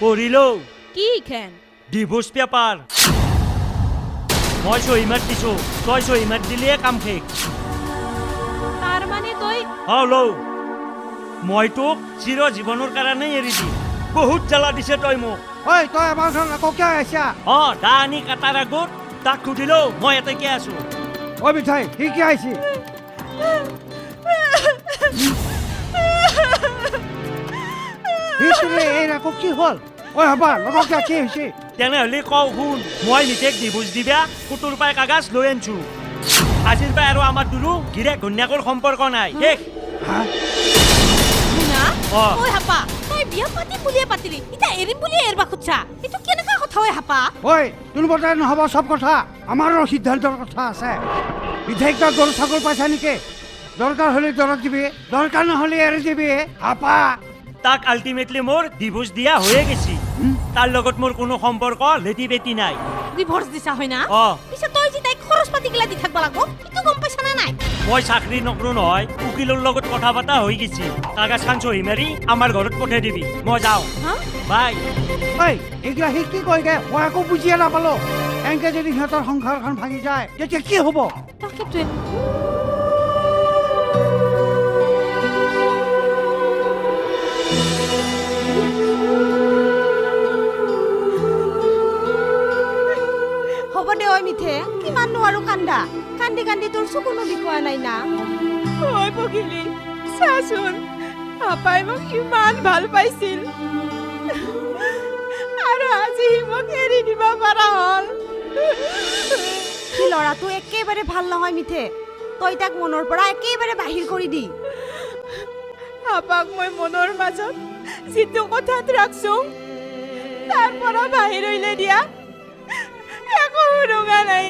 পঢ়িলো কি খেন divorce paper মই সহি মাত দিছো তই সহি মাত দিলে কাম শেষ তাৰ মানে তই হলো মই তোক চিৰ জীৱনৰ কাৰণে এৰি দিম বহুত জ্বালা দিছে তই মোক ঐ তই আমাৰ ঘৰত আকৌ কিয় আহিছা দা আনি কাটাৰ আগত তাক সুধিলো মই ইয়াতে কি আছো ঐ মিঠাই সি কি আহিছে এই আকৌ কি হ'ল ঐ হবা লগৰ কি হৈছে তেনেহ'লে কওঁ শুন মই নিতেক ডিভোৰ্চ দিবা 70 পাই কাগজ লৈ আনছো আজিৰ পৰা আৰু আমাৰ দুৰো গিৰেক ঘৈণীয়েকৰ সম্পৰ্ক নাই শেষ শুনা অ। ঐ হাপা তই বিয়া পাতিম বুলিয়ে পাতিলি এতিয়া এৰিম বুলিয়ে এৰবা খুচ্ছা এইটো কেনেকা কথা ঐ হাপা ঐ তোৰ মতে নহ'ব চব কথা আমাৰো সিদ্ধান্তৰ কথা আছে বিধায়িকা গৰু ছাগল পাইছা নেকি দৰকাৰ হ'লে দৰক দিবি দৰকাৰ নহ'লে এৰি দিবি আপা তাক আল্টিমেটলি মোৰ ডিভোৰ্চ দিয়া হৈয়ে গেছি তাৰ লগত মোৰ কোনো সম্পৰ্ক লেটি বেটি নাই ডিভোৰ্স দিছা হয় না অ পিছে তই যে তাই খৰচ পাতি গিলা দি থাকবা লাগব ইটো গম পাইছা না নাই মই চাকৰি নকৰো নহয় উকিলৰ লগত কথা পতা হৈ গেছি কাগজ খান চহী মাৰি আমাৰ ঘৰত পঠাই দিবি মই যাওঁ হা বাই ঐ এইগিলা সি কি কয়গে মই একো বুজিয়ে নাপালো এনেকে যদি সিহঁতৰ সংসাৰখন ভাঙি যায় তেতিয়া কি হ'ব তাকেটোৱে হ'ব দে ঐ মিঠে কিমাননো আৰু কান্দা কান্দি কান্দি তোৰ চকুনো বিষোৱা নাই না ঐ পখিলি চাচোন পাপাই মোক কিমান ভাল পাইছিল আৰু আজি মোক এৰি দিব পৰা হ'ল সি ল'ৰাটো একেবাৰে ভাল নহয় মিঠে তই তাক মনৰ পৰা একেবাৰে বাহিৰ কৰি দি পাপাক মই মনৰ মাজত যিটো কথাত ৰাখছো তাৰ পৰা বাহিৰ হৈলে দিয়া একো শুনা নাই